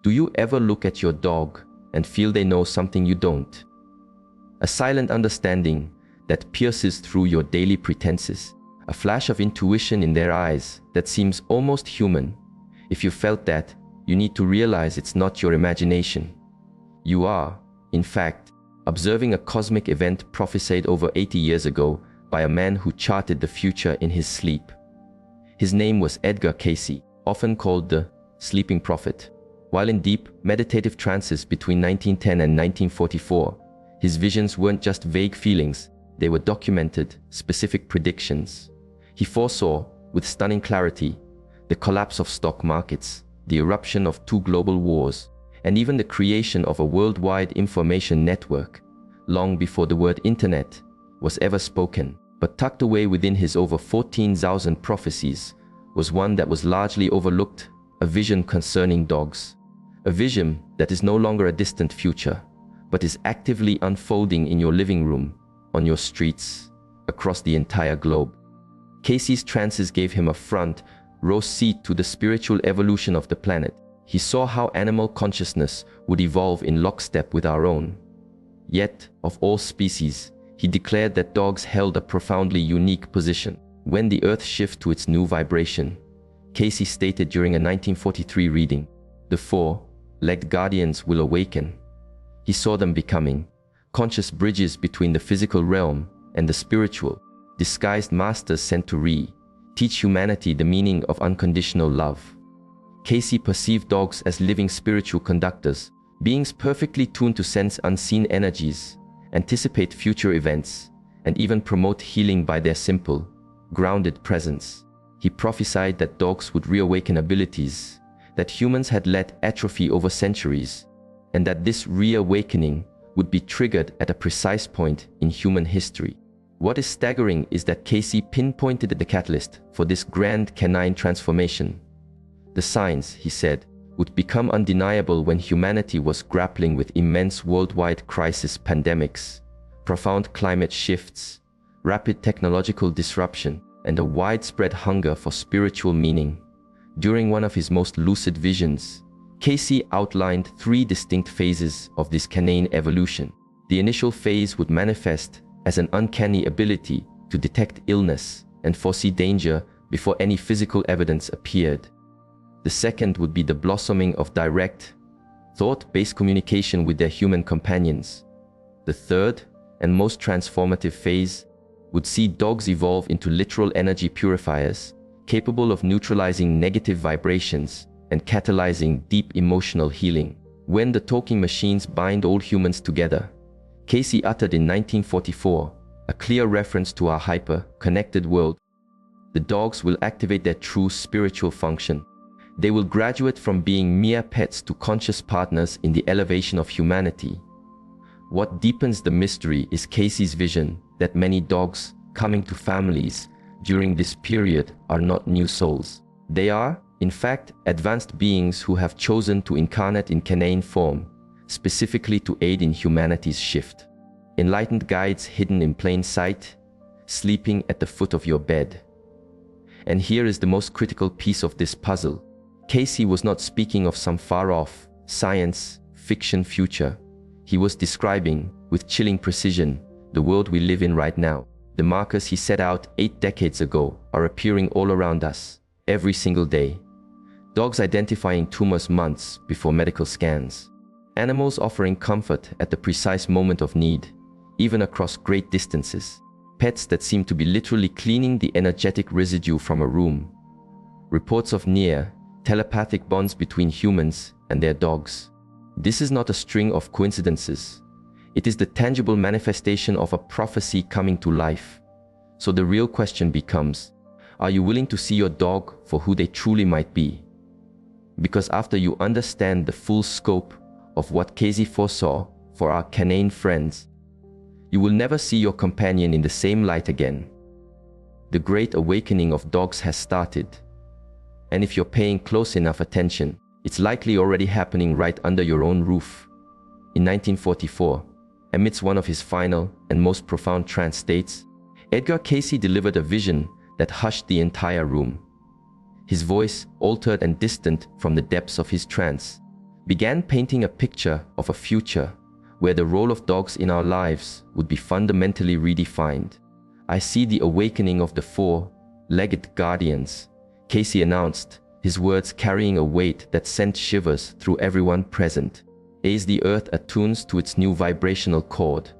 Do you ever look at your dog and feel they know something you don't? A silent understanding that pierces through your daily pretenses, a flash of intuition in their eyes that seems almost human. If you felt that, you need to realize it's not your imagination. You are, in fact, observing a cosmic event prophesied over 80 years ago by a man who charted the future in his sleep. His name was Edgar Cayce, often called the Sleeping Prophet. While in deep, meditative trances between 1910 and 1944, his visions weren't just vague feelings, they were documented, specific predictions. He foresaw, with stunning clarity, the collapse of stock markets, the eruption of 2 global wars, and even the creation of a worldwide information network, long before the word internet was ever spoken. But tucked away within his over 14,000 prophecies was one that was largely overlooked, a vision concerning dogs. A vision that is no longer a distant future, but is actively unfolding in your living room, on your streets, across the entire globe. Cayce's trances gave him a front row seat to the spiritual evolution of the planet. He saw how animal consciousness would evolve in lockstep with our own. Yet, of all species, he declared that dogs held a profoundly unique position. When the earth shifts to its new vibration, Cayce stated during a 1943 reading, the 4-legged guardians will awaken. He saw them becoming conscious bridges between the physical realm and the spiritual, disguised masters sent to teach humanity the meaning of unconditional love. Cayce perceived dogs as living spiritual conductors, beings perfectly tuned to sense unseen energies, anticipate future events, and even promote healing by their simple, grounded presence. He prophesied that dogs would reawaken abilities that humans had let atrophy over centuries, and that this reawakening would be triggered at a precise point in human history. What is staggering is that Cayce pinpointed the catalyst for this grand canine transformation. The signs, he said, would become undeniable when humanity was grappling with immense worldwide crisis, pandemics, profound climate shifts, rapid technological disruption, and a widespread hunger for spiritual meaning. During one of his most lucid visions, Cayce outlined 3 distinct phases of this canine evolution. The initial phase would manifest as an uncanny ability to detect illness and foresee danger before any physical evidence appeared. The second would be the blossoming of direct, thought-based communication with their human companions. The third, and most transformative phase, would see dogs evolve into literal energy purifiers, capable of neutralizing negative vibrations and catalyzing deep emotional healing. When the talking machines bind all humans together, Cayce uttered in 1944 a clear reference to our hyper-connected world. The dogs will activate their true spiritual function. They will graduate from being mere pets to conscious partners in the elevation of humanity. What deepens the mystery is Cayce's vision that many dogs coming to families during this period are not new souls. They are, in fact, advanced beings who have chosen to incarnate in canine form, specifically to aid in humanity's shift. Enlightened guides hidden in plain sight, sleeping at the foot of your bed. And here is the most critical piece of this puzzle. Cayce was not speaking of some far-off, science fiction future. He was describing, with chilling precision, the world we live in right now. The markers he set out 8 decades ago are appearing all around us, every single day. Dogs identifying tumors months before medical scans. Animals offering comfort at the precise moment of need, even across great distances. Pets that seem to be literally cleaning the energetic residue from a room. Reports of near, telepathic bonds between humans and their dogs. This is not a string of coincidences. It is the tangible manifestation of a prophecy coming to life. So the real question becomes, are you willing to see your dog for who they truly might be? Because after you understand the full scope of what Cayce foresaw for our canine friends, you will never see your companion in the same light again. The great awakening of dogs has started. And if you're paying close enough attention, it's likely already happening right under your own roof. In 1944, amidst one of his final and most profound trance states, Edgar Cayce delivered a vision that hushed the entire room. His voice, altered and distant from the depths of his trance, began painting a picture of a future where the role of dogs in our lives would be fundamentally redefined. "I see the awakening of the four-legged guardians," Casey announced, his words carrying a weight that sent shivers through everyone present. As the earth attunes to its new vibrational chord,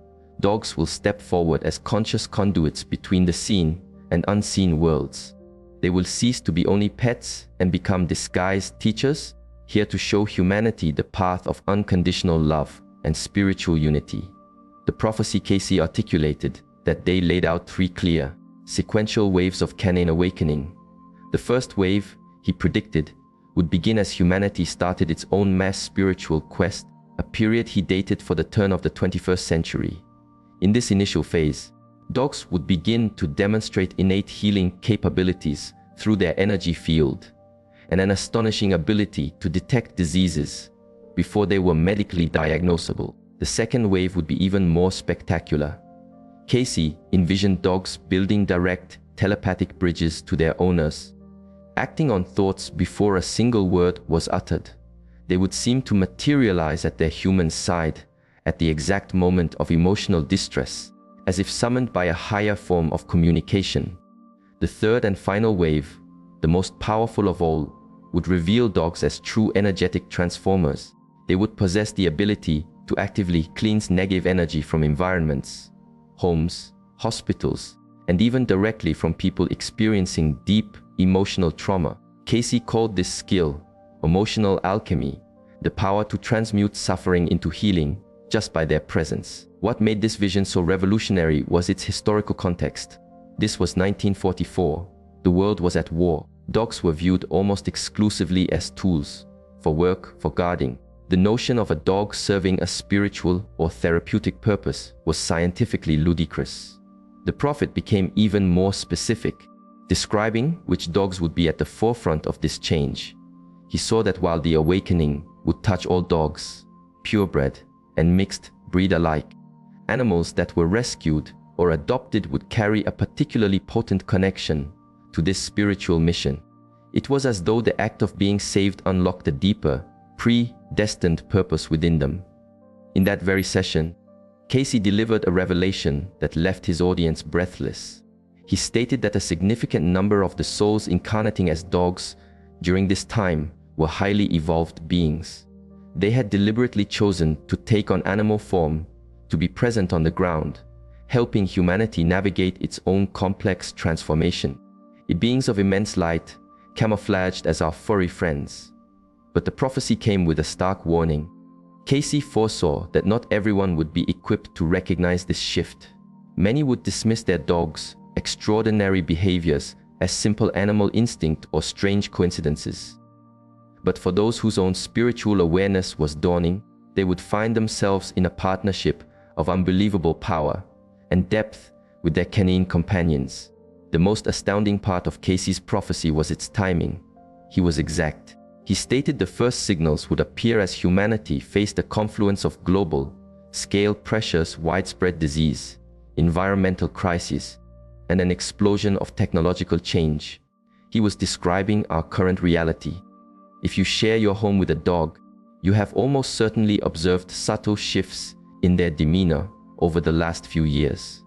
dogs will step forward as conscious conduits between the seen and unseen worlds. They will cease to be only pets and become disguised teachers, here to show humanity the path of unconditional love and spiritual unity. The prophecy Casey articulated that day laid out three clear, sequential waves of canine awakening. The first wave, he predicted, would begin as humanity started its own mass spiritual quest, a period he dated for the turn of the 21st century. In this initial phase, dogs would begin to demonstrate innate healing capabilities through their energy field, and an astonishing ability to detect diseases before they were medically diagnosable. The second wave would be even more spectacular. Casey envisioned dogs building direct telepathic bridges to their owners, acting on thoughts before a single word was uttered. They would seem to materialize at their human side at the exact moment of emotional distress, as if summoned by a higher form of communication. The third and final wave, the most powerful of all, would reveal dogs as true energetic transformers. They would possess the ability to actively cleanse negative energy from environments, homes, hospitals, and even directly from people experiencing deep emotional trauma. Casey called this skill emotional alchemy, the power to transmute suffering into healing just by their presence. What made this vision so revolutionary was its historical context. This was 1944. The world was at war. Dogs were viewed almost exclusively as tools for work, for guarding. The notion of a dog serving a spiritual or therapeutic purpose was scientifically ludicrous. The prophet became even more specific, describing which dogs would be at the forefront of this change. He saw that while the awakening would touch all dogs, purebred and mixed breed alike, animals that were rescued or adopted would carry a particularly potent connection to this spiritual mission. It was as though the act of being saved unlocked a deeper, predestined purpose within them. In that very session, Casey delivered a revelation that left his audience breathless. He stated that a significant number of the souls incarnating as dogs during this time were highly evolved beings. They had deliberately chosen to take on animal form, to be present on the ground, helping humanity navigate its own complex transformation. Beings of immense light, camouflaged as our furry friends. But the prophecy came with a stark warning. Casey foresaw that not everyone would be equipped to recognize this shift. Many would dismiss their dogs' extraordinary behaviors as simple animal instinct or strange coincidences. But for those whose own spiritual awareness was dawning, they would find themselves in a partnership of unbelievable power and depth with their canine companions. The most astounding part of Casey's prophecy was its timing. He was exact. He stated the first signals would appear as humanity faced a confluence of global-scale pressures, widespread disease, environmental crises, and an explosion of technological change. He was describing our current reality. If you share your home with a dog, you have almost certainly observed subtle shifts in their demeanor over the last few years.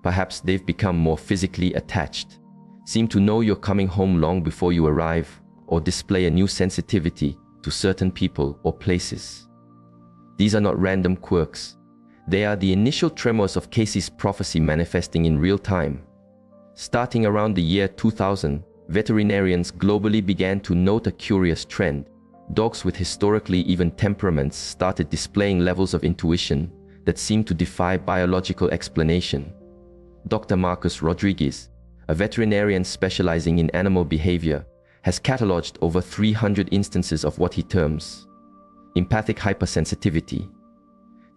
Perhaps they've become more physically attached, seem to know you're coming home long before you arrive, or display a new sensitivity to certain people or places. These are not random quirks. They are the initial tremors of Casey's prophecy manifesting in real time. Starting around the year 2000, veterinarians globally began to note a curious trend. Dogs with historically even temperaments started displaying levels of intuition that seemed to defy biological explanation. Dr. Marcus Rodriguez, a veterinarian specializing in animal behavior, has cataloged over 300 instances of what he terms empathic hypersensitivity.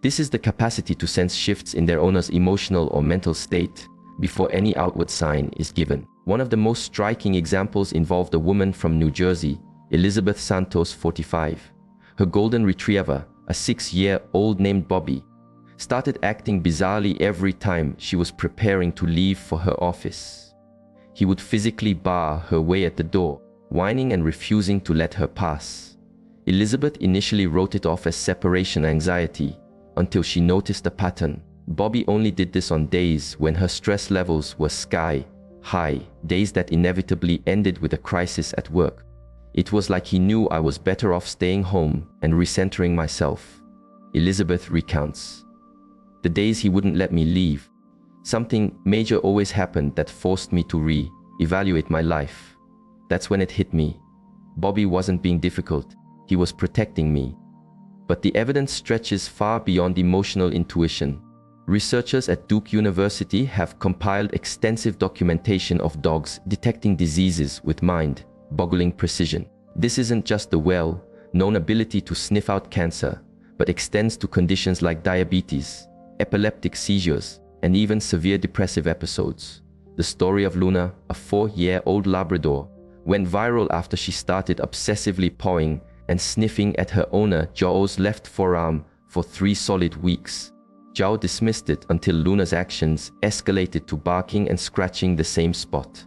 This is the capacity to sense shifts in their owner's emotional or mental state before any outward sign is given. One of the most striking examples involved a woman from New Jersey, Elizabeth Santos, 45. Her golden retriever, a 6-year-old named Bobby, started acting bizarrely every time she was preparing to leave for her office. He would physically bar her way at the door, whining and refusing to let her pass. Elizabeth initially wrote it off as separation anxiety until she noticed a pattern. Bobby only did this on days when her stress levels were sky high, days that inevitably ended with a crisis at work. It was like he knew I was better off staying home and recentering myself. Elizabeth recounts. The days he wouldn't let me leave, something major always happened that forced me to re-evaluate my life. That's when it hit me. Bobby wasn't being difficult, he was protecting me. But the evidence stretches far beyond emotional intuition. Researchers at Duke University have compiled extensive documentation of dogs detecting diseases with mind-boggling precision. This isn't just the well-known ability to sniff out cancer, but extends to conditions like diabetes, epileptic seizures, and even severe depressive episodes. The story of Luna, a 4-year-old Labrador, went viral after she started obsessively pawing and sniffing at her owner Zhao's left forearm for 3 solid weeks. Zhao dismissed it until Luna's actions escalated to barking and scratching the same spot.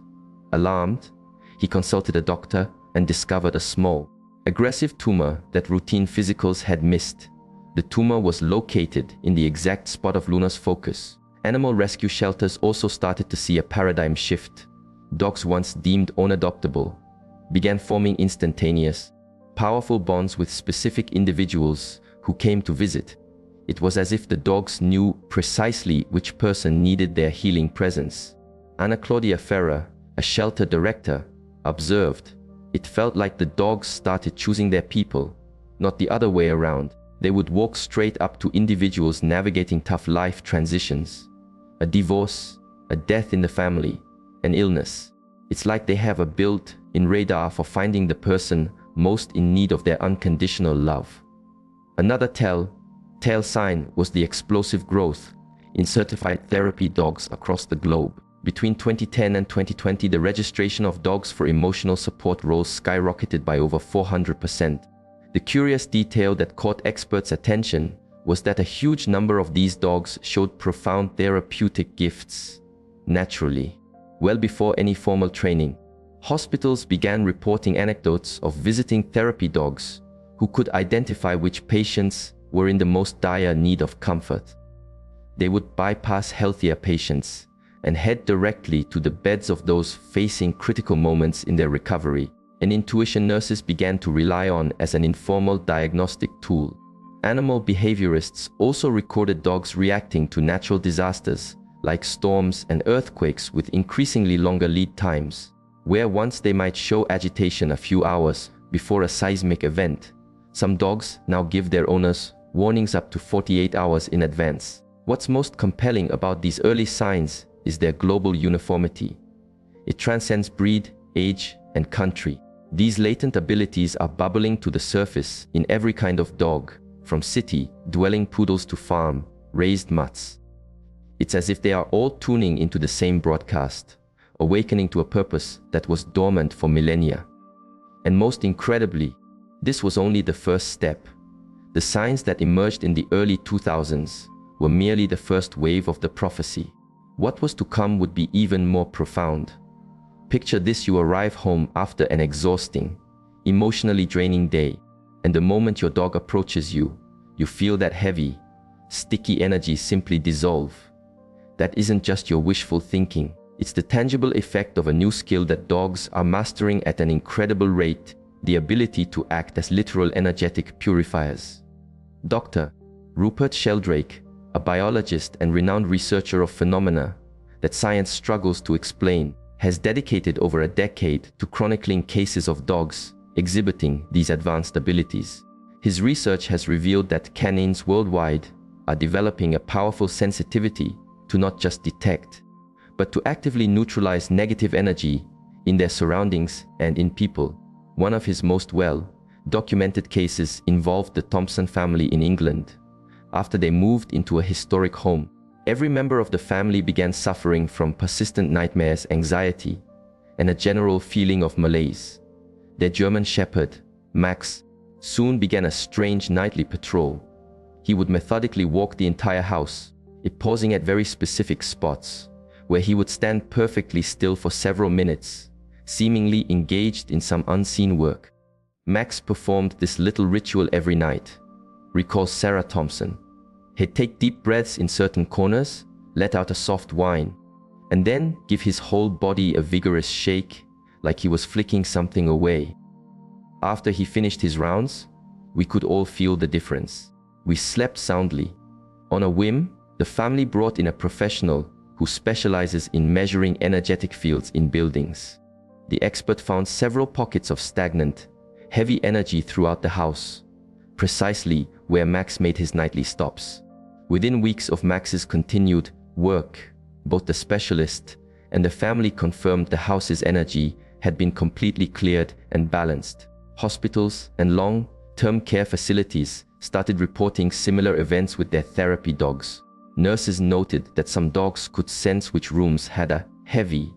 Alarmed, he consulted a doctor and discovered a small, aggressive tumor that routine physicals had missed. The tumor was located in the exact spot of Luna's focus. Animal rescue shelters also started to see a paradigm shift. Dogs once deemed unadoptable began forming instantaneous, powerful bonds with specific individuals who came to visit. It was as if the dogs knew precisely which person needed their healing presence. Anna Claudia Ferrer, a shelter director, observed, "It felt like the dogs started choosing their people, not the other way around. They would walk straight up to individuals navigating tough life transitions. A divorce, a death in the family, an illness. It's like they have a built-in radar for finding the person most in need of their unconditional love." Another telltale sign was the explosive growth in certified therapy dogs across the globe. Between 2010 and 2020, the registration of dogs for emotional support roles skyrocketed by over 400%. The curious detail that caught experts' attention was that a huge number of these dogs showed profound therapeutic gifts naturally. Well before any formal training, hospitals began reporting anecdotes of visiting therapy dogs who could identify which patients were in the most dire need of comfort. They would bypass healthier patients and head directly to the beds of those facing critical moments in their recovery, an intuition nurses began to rely on as an informal diagnostic tool. Animal behaviorists also recorded dogs reacting to natural disasters like storms and earthquakes with increasingly longer lead times. Where once they might show agitation a few hours before a seismic event, some dogs now give their owners warnings up to 48 hours in advance. What's most compelling about these early signs is their global uniformity. It transcends breed, age, and country. These latent abilities are bubbling to the surface in every kind of dog, from city-dwelling poodles to farm-raised mutts. It's as if they are all tuning into the same broadcast, awakening to a purpose that was dormant for millennia. And most incredibly, this was only the first step. The signs that emerged in the early 2000s were merely the first wave of the prophecy. What was to come would be even more profound. Picture this: you arrive home after an exhausting, emotionally draining day, and the moment your dog approaches you, you feel that heavy, sticky energy simply dissolve. That isn't just your wishful thinking. It's the tangible effect of a new skill that dogs are mastering at an incredible rate: the ability to act as literal energetic purifiers. Dr. Rupert Sheldrake, a biologist and renowned researcher of phenomena that science struggles to explain, has dedicated over a decade to chronicling cases of dogs exhibiting these advanced abilities. His research has revealed that canines worldwide are developing a powerful sensitivity to not just detect, but to actively neutralize negative energy in their surroundings and in people. One of his most well-documented cases involved the Thompson family in England. After they moved into a historic home, every member of the family began suffering from persistent nightmares, anxiety, and a general feeling of malaise. Their German shepherd, Max, soon began a strange nightly patrol. He would methodically walk the entire house, pausing at very specific spots, where he would stand perfectly still for several minutes, seemingly engaged in some unseen work. Max performed this little ritual every night, recalls Sarah Thompson. He'd take deep breaths in certain corners, let out a soft whine, and then give his whole body a vigorous shake, like he was flicking something away. After he finished his rounds, we could all feel the difference. We slept soundly. On a whim, the family brought in a professional who specializes in measuring energetic fields in buildings. The expert found several pockets of stagnant, heavy energy throughout the house, precisely where Max made his nightly stops. Within weeks of Max's continued work, both the specialist and the family confirmed the house's energy had been completely cleared and balanced. Hospitals and long-term care facilities started reporting similar events with their therapy dogs. Nurses noted that some dogs could sense which rooms had a heavy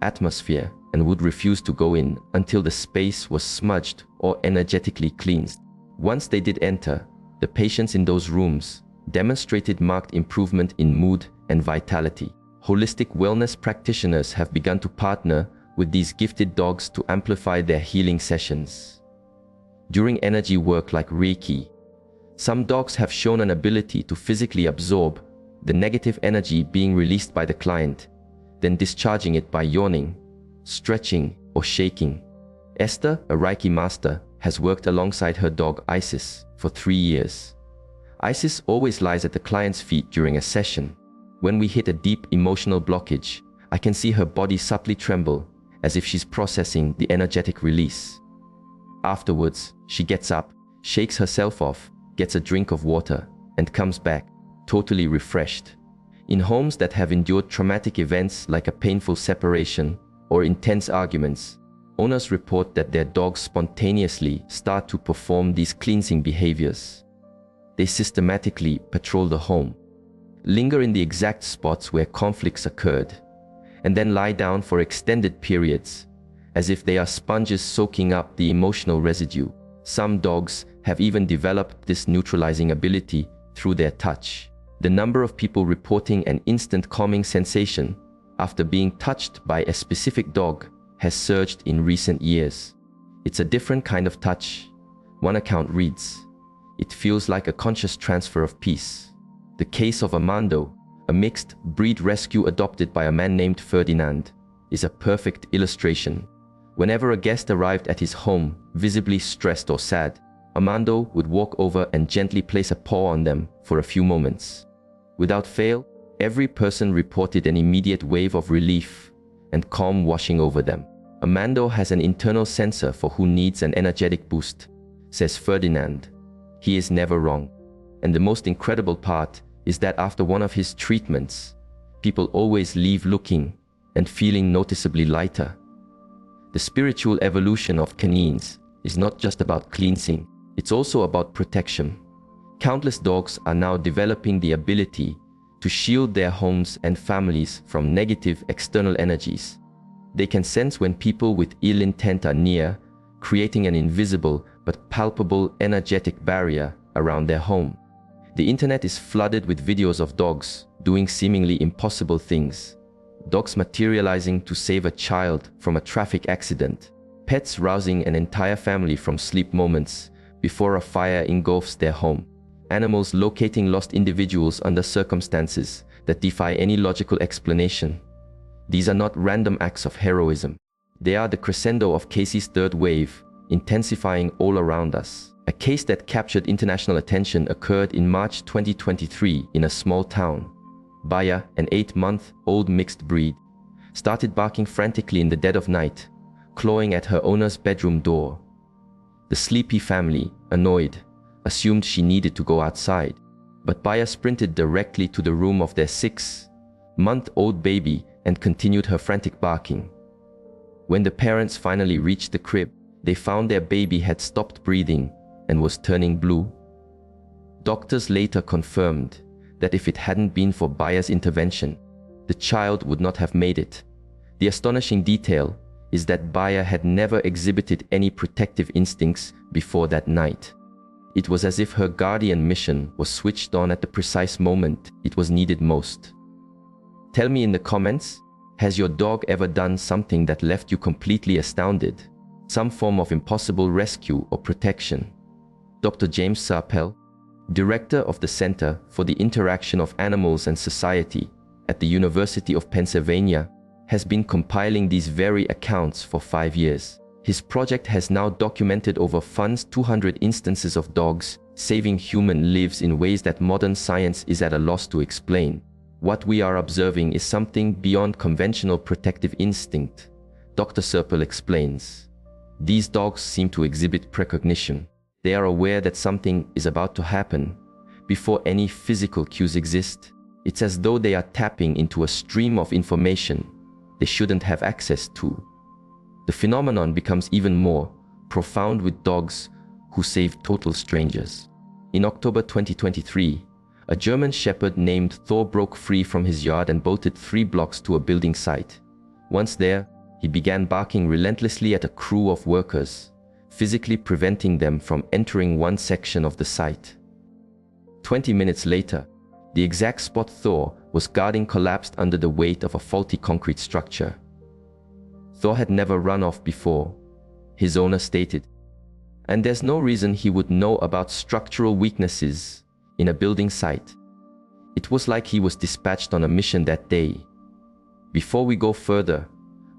atmosphere and would refuse to go in until the space was smudged or energetically cleansed. Once they did enter, the patients in those rooms demonstrated marked improvement in mood and vitality. Holistic wellness practitioners have begun to partner with these gifted dogs to amplify their healing sessions. During energy work like Reiki, some dogs have shown an ability to physically absorb the negative energy being released by the client, then discharging it by yawning, stretching, or shaking. Esther, a Reiki master, has worked alongside her dog Isis for 3 years. Isis always lies at the client's feet during a session. When we hit a deep emotional blockage, I can see her body subtly tremble as if she's processing the energetic release. Afterwards, she gets up, shakes herself off, gets a drink of water, and comes back, totally refreshed. In homes that have endured traumatic events like a painful separation or intense arguments, owners report that their dogs spontaneously start to perform these cleansing behaviors. They systematically patrol the home, linger in the exact spots where conflicts occurred, and then lie down for extended periods, as if they are sponges soaking up the emotional residue. Some dogs have even developed this neutralizing ability through their touch. The number of people reporting an instant calming sensation after being touched by a specific dog has surged in recent years. It's a different kind of touch. One account reads, "It feels like a conscious transfer of peace." The case of Armando, a mixed breed rescue adopted by a man named Ferdinand, is a perfect illustration. Whenever a guest arrived at his home, visibly stressed or sad, Armando would walk over and gently place a paw on them for a few moments. Without fail, every person reported an immediate wave of relief and calm washing over them. Armando has an internal sensor for who needs an energetic boost, says Ferdinand. He is never wrong. And the most incredible part is that after one of his treatments, people always leave looking and feeling noticeably lighter. The spiritual evolution of canines is not just about cleansing, it's also about protection. Countless dogs are now developing the ability to shield their homes and families from negative external energies. They can sense when people with ill intent are near, creating an invisible but palpable energetic barrier around their home. The internet is flooded with videos of dogs doing seemingly impossible things. Dogs materializing to save a child from a traffic accident. Pets rousing an entire family from sleep moments before a fire engulfs their home. Animals locating lost individuals under circumstances that defy any logical explanation. These are not random acts of heroism. They are the crescendo of Casey's third wave, intensifying all around us. A case that captured international attention occurred in March 2023 in a small town. Baya, an 8-month-old mixed breed, started barking frantically in the dead of night, clawing at her owner's bedroom door. The sleepy family, annoyed, assumed she needed to go outside, but Baya sprinted directly to the room of their 6-month-old baby and continued her frantic barking. When the parents finally reached the crib, they found their baby had stopped breathing and was turning blue. Doctors later confirmed that if it hadn't been for Baya's intervention, the child would not have made it. The astonishing detail is that Baya had never exhibited any protective instincts before that night. It was as if her guardian mission was switched on at the precise moment it was needed most. Tell me in the comments, has your dog ever done something that left you completely astounded? some form of impossible rescue or protection. Dr. James Sarpel, director of the Center for the Interaction of Animals and Society at the University of Pennsylvania, has been compiling these very accounts for 5 years. His project has now documented over 200 instances of dogs saving human lives in ways that modern science is at a loss to explain. What we are observing is something beyond conventional protective instinct, Dr. Serpel explains. These dogs seem to exhibit precognition. They are aware that something is about to happen before any physical cues exist. It's as though they are tapping into a stream of information they shouldn't have access to. The phenomenon becomes even more profound with dogs who save total strangers. In October 2023, a German shepherd named Thor broke free from his yard and bolted 3 blocks to a building site. Once there, he began barking relentlessly at a crew of workers, physically preventing them from entering one section of the site. 20 minutes later, the exact spot Thor was guarding collapsed under the weight of a faulty concrete structure. Thor had never run off before, his owner stated, and there's no reason he would know about structural weaknesses in a building site. It was like he was dispatched on a mission that day. Before we go further,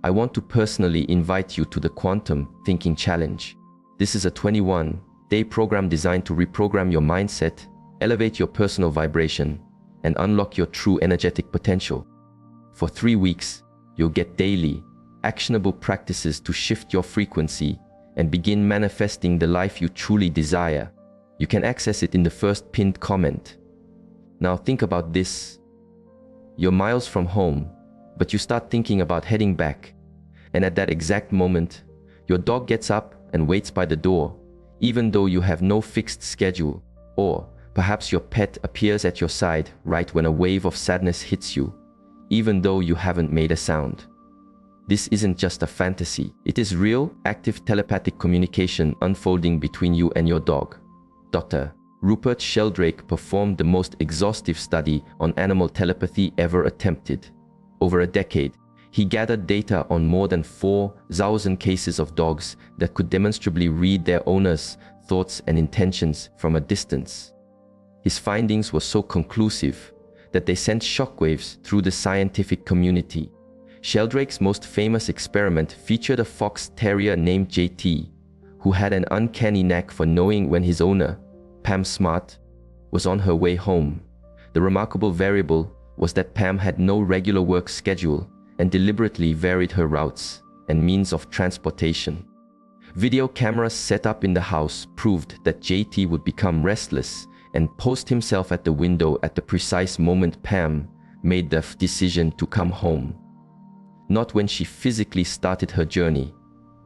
I want to personally invite you to the Quantum Thinking Challenge. This is a 21-day program designed to reprogram your mindset, elevate your personal vibration, and unlock your true energetic potential. For 3 weeks, you'll get daily, actionable practices to shift your frequency and begin manifesting the life you truly desire. You can access it in the first pinned comment. Now think about this. You're miles from home, but you start thinking about heading back. And at that exact moment, your dog gets up and waits by the door, even though you have no fixed schedule. Or perhaps your pet appears at your side right when a wave of sadness hits you, even though you haven't made a sound. This isn't just a fantasy. It is real, active telepathic communication unfolding between you and your dog. Dr. Rupert Sheldrake performed the most exhaustive study on animal telepathy ever attempted. Over a decade, he gathered data on more than 4,000 cases of dogs that could demonstrably read their owners' thoughts and intentions from a distance. His findings were so conclusive that they sent shockwaves through the scientific community. Sheldrake's most famous experiment featured a fox terrier named JT, who had an uncanny knack for knowing when his owner, Pam Smart, was on her way home. The remarkable variable was that Pam had no regular work schedule and deliberately varied her routes and means of transportation. Video cameras set up in the house proved that JT would become restless and post himself at the window at the precise moment Pam made the decision to come home. Not when she physically started her journey,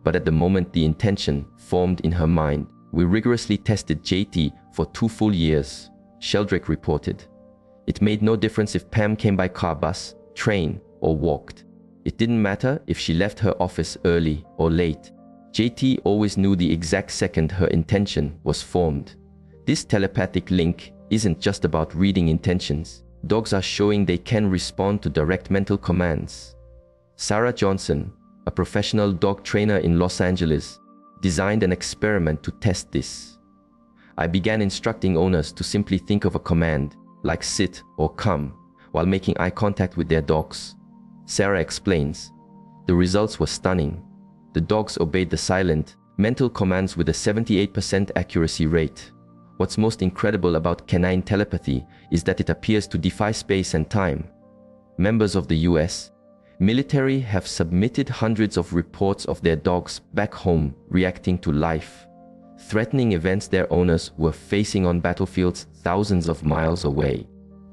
but at the moment the intention formed in her mind. We rigorously tested JT for 2 full years, Sheldrake reported. It made no difference if Pam came by car, bus, train, or walked. It didn't matter if she left her office early or late. JT always knew the exact second her intention was formed. This telepathic link isn't just about reading intentions. Dogs are showing they can respond to direct mental commands. Sarah Johnson, a professional dog trainer in Los Angeles, designed an experiment to test this. I began instructing owners to simply think of a command, like sit or come, while making eye contact with their dogs. Sarah explains, the results were stunning. The dogs obeyed the silent, mental commands with a 78% accuracy rate. What's most incredible about canine telepathy is that it appears to defy space and time. Members of the US military have submitted hundreds of reports of their dogs back home reacting to life-threatening events their owners were facing on battlefields thousands of miles away.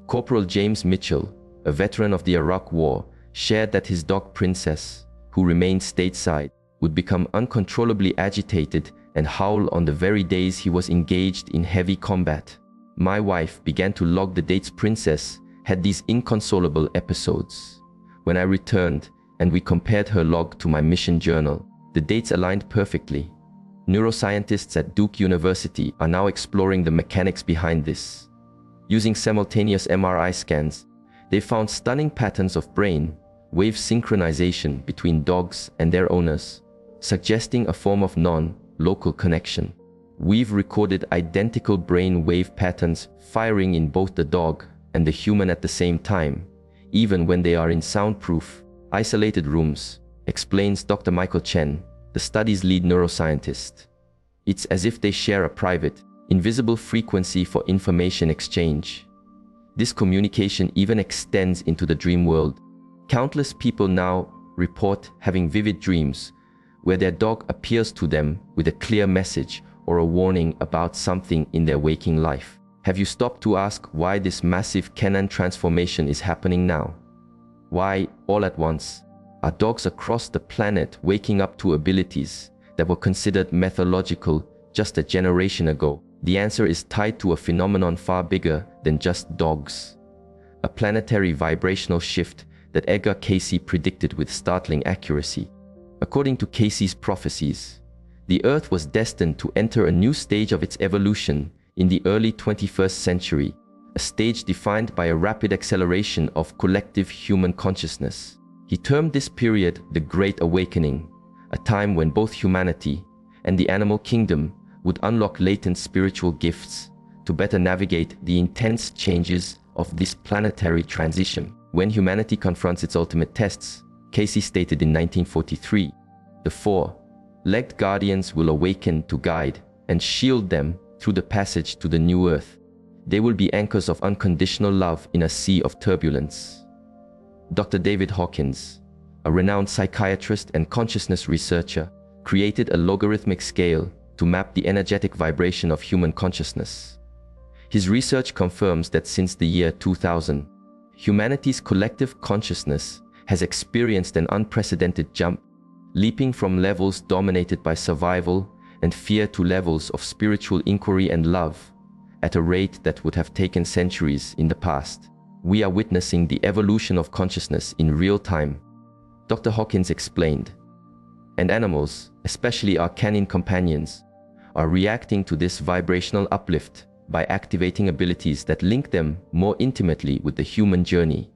Corporal James Mitchell, a veteran of the Iraq War, shared that his dog Princess, who remained stateside, would become uncontrollably agitated and howl on the very days he was engaged in heavy combat. My wife began to log the dates Princess had these inconsolable episodes. When I returned and we compared her log to my mission journal, the dates aligned perfectly. Neuroscientists at Duke University are now exploring the mechanics behind this. Using simultaneous MRI scans, they found stunning patterns of brain wave synchronization between dogs and their owners. suggesting a form of non-local connection. We've recorded identical brain wave patterns firing in both the dog and the human at the same time, even when they are in soundproof, isolated rooms, explains Dr. Michael Chen, the study's lead neuroscientist. It's as if they share a private, invisible frequency for information exchange. This communication even extends into the dream world. Countless people now report having vivid dreams where their dog appears to them with a clear message or a warning about something in their waking life. Have you stopped to ask why this massive canine transformation is happening now? Why, all at once, are dogs across the planet waking up to abilities that were considered methodological just a generation ago? The answer is tied to a phenomenon far bigger than just dogs. A planetary vibrational shift that Edgar Cayce predicted with startling accuracy. According to Cayce's prophecies, the Earth was destined to enter a new stage of its evolution in the early 21st century, a stage defined by a rapid acceleration of collective human consciousness. He termed this period the Great Awakening, a time when both humanity and the animal kingdom would unlock latent spiritual gifts to better navigate the intense changes of this planetary transition. When humanity confronts its ultimate tests, Cayce stated in 1943, the four-legged guardians will awaken to guide and shield them through the passage to the new earth. They will be anchors of unconditional love in a sea of turbulence. Dr. David Hawkins, a renowned psychiatrist and consciousness researcher, created a logarithmic scale to map the energetic vibration of human consciousness. His research confirms that since the year 2000, humanity's collective consciousness has experienced an unprecedented jump, leaping from levels dominated by survival and fear to levels of spiritual inquiry and love, at a rate that would have taken centuries in the past. We are witnessing the evolution of consciousness in real time, Dr. Hawkins explained. And animals, especially our canine companions, are reacting to this vibrational uplift by activating abilities that link them more intimately with the human journey.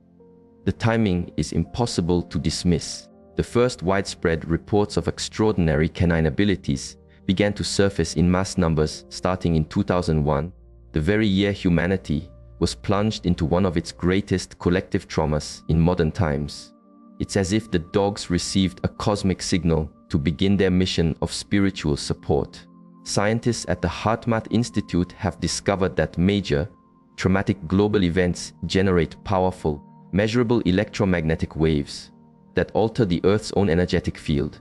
The timing is impossible to dismiss. The first widespread reports of extraordinary canine abilities began to surface in mass numbers starting in 2001, the very year humanity was plunged into one of its greatest collective traumas in modern times. It's as if the dogs received a cosmic signal to begin their mission of spiritual support. Scientists at the HeartMath Institute have discovered that major, traumatic global events generate powerful, measurable electromagnetic waves that alter the Earth's own energetic field.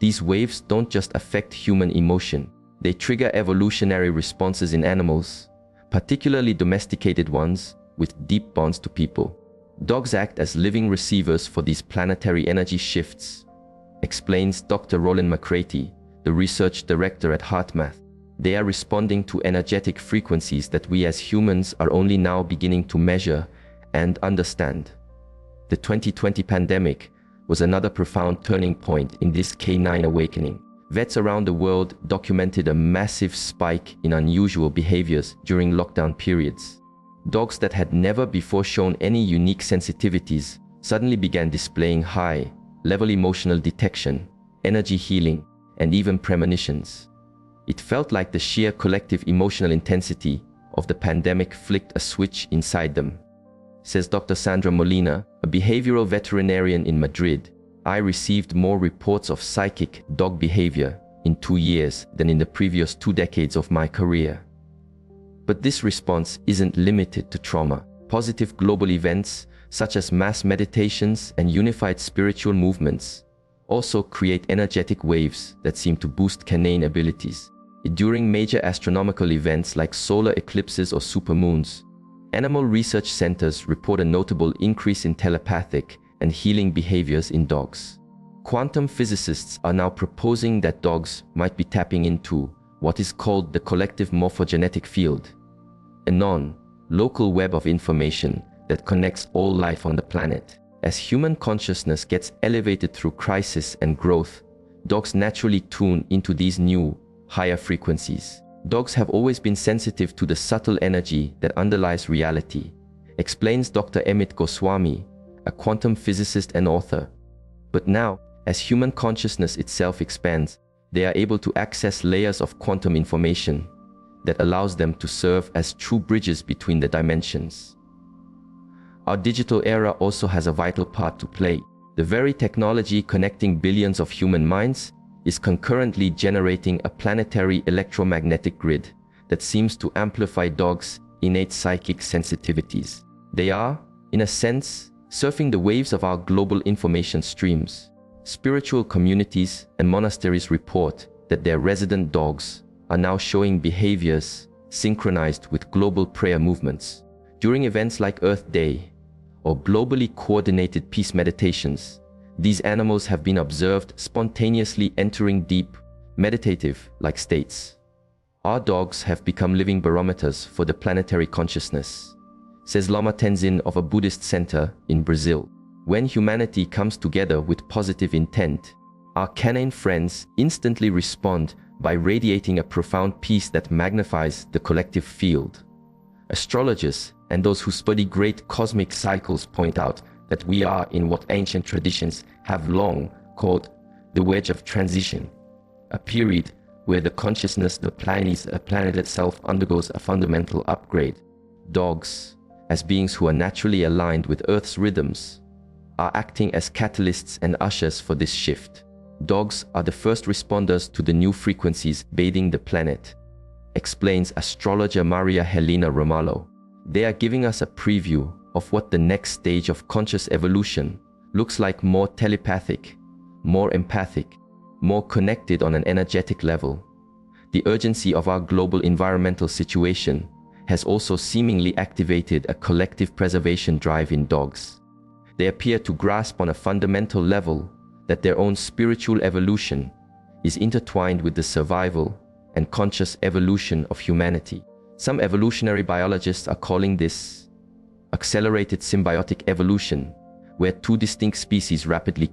These waves don't just affect human emotion, they trigger evolutionary responses in animals, particularly domesticated ones with deep bonds to people. Dogs act as living receivers for these planetary energy shifts, explains Dr. Roland McCraty, the research director at HeartMath. They are responding to energetic frequencies that we as humans are only now beginning to measure and understand. The 2020 pandemic was another profound turning point in this canine awakening. Vets around the world documented a massive spike in unusual behaviors during lockdown periods. Dogs that had never before shown any unique sensitivities suddenly began displaying high-level emotional detection, energy healing, and even premonitions. It felt like the sheer collective emotional intensity of the pandemic flicked a switch inside them. Says Dr. Sandra Molina, a behavioral veterinarian in Madrid, I received more reports of psychic dog behavior in 2 years than in the previous 2 decades of my career. But this response isn't limited to trauma. Positive global events, such as mass meditations and unified spiritual movements, also create energetic waves that seem to boost canine abilities. During major astronomical events like solar eclipses or supermoons, animal research centers report a notable increase in telepathic and healing behaviors in dogs. Quantum physicists are now proposing that dogs might be tapping into what is called the collective morphogenetic field, a non-local web of information that connects all life on the planet. As human consciousness gets elevated through crisis and growth, dogs naturally tune into these new, higher frequencies. Dogs have always been sensitive to the subtle energy that underlies reality, explains Dr. Amit Goswami, a quantum physicist and author. But now, As human consciousness itself expands, they are able to access layers of quantum information that allows them to serve as true bridges between the dimensions. Our digital era also has a vital part to play. The very technology connecting billions of human minds is concurrently generating a planetary electromagnetic grid that seems to amplify dogs' innate psychic sensitivities. They are, in a sense, surfing the waves of our global information streams. Spiritual communities and monasteries report that their resident dogs are now showing behaviors synchronized with global prayer movements. During events like Earth Day or globally coordinated peace meditations, these animals have been observed spontaneously entering deep, meditative-like states. Our dogs have become living barometers for the planetary consciousness, says Lama Tenzin of a Buddhist center in Brazil. When humanity comes together with positive intent, our canine friends instantly respond by radiating a profound peace that magnifies the collective field. Astrologers and those who study great cosmic cycles point out that we are in what ancient traditions have long called the wedge of transition, a period where the consciousness of the planet itself undergoes a fundamental upgrade. Dogs, as beings who are naturally aligned with Earth's rhythms, are acting as catalysts and ushers for this shift. Dogs are the first responders to the new frequencies bathing the planet, explains astrologer Maria Helena Ramalho. They are giving us a preview of what the next stage of conscious evolution looks like: more telepathic, more empathic, more connected on an energetic level. The urgency of our global environmental situation has also seemingly activated a collective preservation drive in dogs. They appear to grasp on a fundamental level that their own spiritual evolution is intertwined with the survival and conscious evolution of humanity. Some evolutionary biologists are calling this accelerated symbiotic evolution, where two distinct species rapidly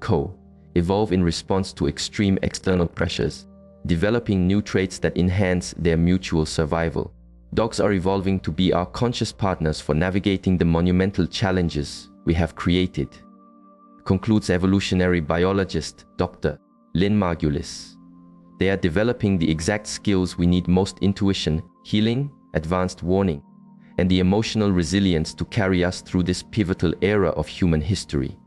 evolve in response to extreme external pressures, developing new traits that enhance their mutual survival. Dogs are evolving to be our conscious partners for navigating the monumental challenges we have created, concludes evolutionary biologist Dr. Lynn Margulis. They are developing the exact skills we need most: intuition, healing, advanced warning, and the emotional resilience to carry us through this pivotal era of human history.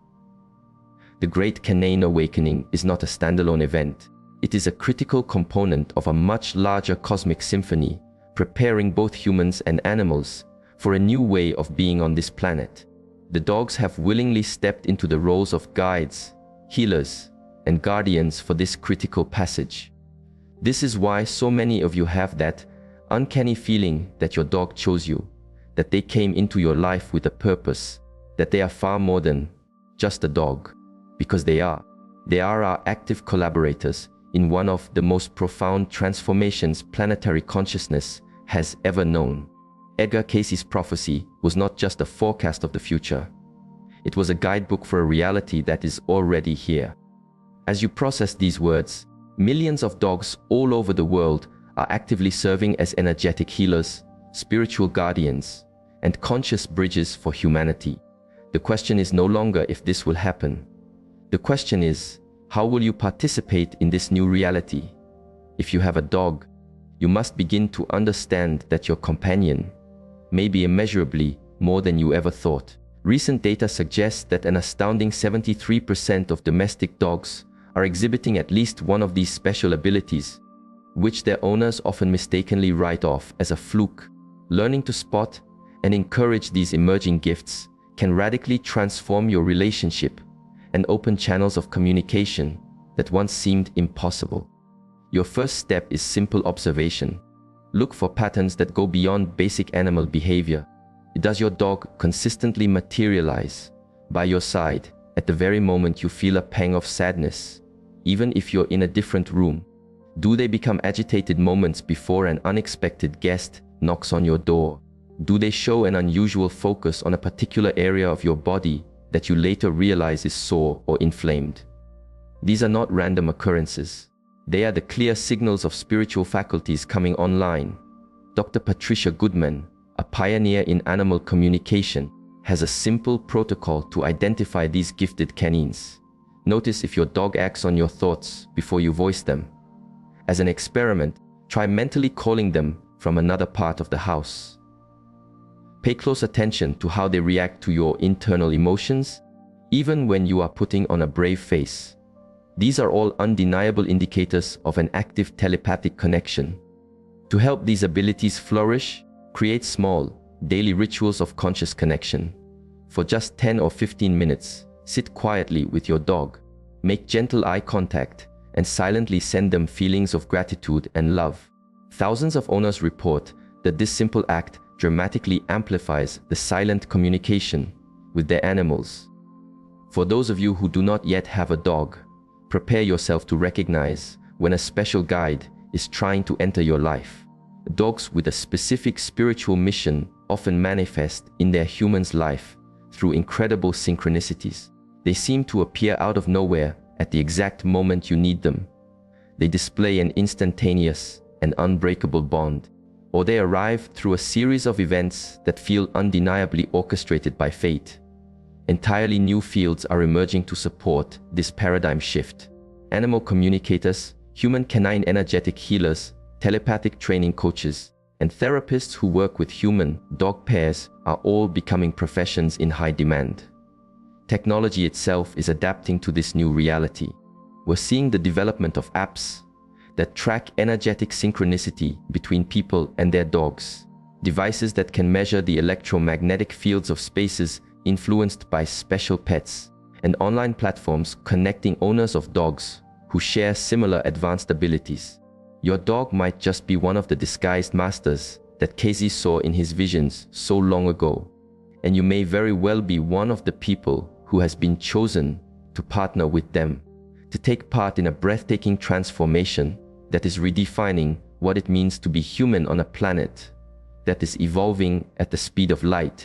The Great Canine Awakening is not a standalone event. It is a critical component of a much larger cosmic symphony, preparing both humans and animals for a new way of being on this planet. The dogs have willingly stepped into the roles of guides, healers, and guardians for this critical passage. This is why so many of you have that uncanny feeling that your dog chose you, that they came into your life with a purpose, that they are far more than just a dog, because they are. They are our active collaborators in one of the most profound transformations planetary consciousness has ever known. Edgar Cayce's prophecy was not just a forecast of the future. It was a guidebook for a reality that is already here. As you process these words, millions of dogs all over the world are actively serving as energetic healers, spiritual guardians, and conscious bridges for humanity. The question is no longer if this will happen. The question is, how will you participate in this new reality? If you have a dog, you must begin to understand that your companion may be immeasurably more than you ever thought. Recent data suggests that an astounding 73% of domestic dogs are exhibiting at least one of these special abilities, which their owners often mistakenly write off as a fluke. Learning to spot and encourage these emerging gifts can radically transform your relationship and open channels of communication that once seemed impossible. Your first step is simple observation. Look for patterns that go beyond basic animal behavior. Does your dog consistently materialize by your side at the very moment you feel a pang of sadness, even if you're in a different room? Do they become agitated moments before an unexpected guest knocks on your door? Do they show an unusual focus on a particular area of your body that you later realize is sore or inflamed? These are not random occurrences. They are the clear signals of spiritual faculties coming online. Dr. Patricia Goodman, a pioneer in animal communication, has a simple protocol to identify these gifted canines. Notice if your dog acts on your thoughts before you voice them. As an experiment, try mentally calling them from another part of the house. Pay close attention to how they react to your internal emotions, even when you are putting on a brave face. These are all undeniable indicators of an active telepathic connection. To help these abilities flourish, create small, daily rituals of conscious connection. For just 10 or 15 minutes, sit quietly with your dog, make gentle eye contact, and silently send them feelings of gratitude and love. Thousands of owners report that this simple act dramatically amplifies the silent communication with their animals. For those of you who do not yet have a dog, prepare yourself to recognize when a special guide is trying to enter your life. Dogs with a specific spiritual mission often manifest in their human's life through incredible synchronicities. They seem to appear out of nowhere at the exact moment you need them. They display an instantaneous and unbreakable bond, or they arrive through a series of events that feel undeniably orchestrated by fate. Entirely new fields are emerging to support this paradigm shift. Animal communicators, human canine energetic healers, telepathic training coaches, and therapists who work with human-dog pairs are all becoming professions in high demand. Technology itself is adapting to this new reality. We're seeing the development of apps that track energetic synchronicity between people and their dogs, devices that can measure the electromagnetic fields of spaces influenced by special pets, and online platforms connecting owners of dogs who share similar advanced abilities. Your dog might just be one of the disguised masters that Casey saw in his visions so long ago, and you may very well be one of the people who has been chosen to partner with them, to take part in a breathtaking transformation that is redefining what it means to be human on a planet that is evolving at the speed of light.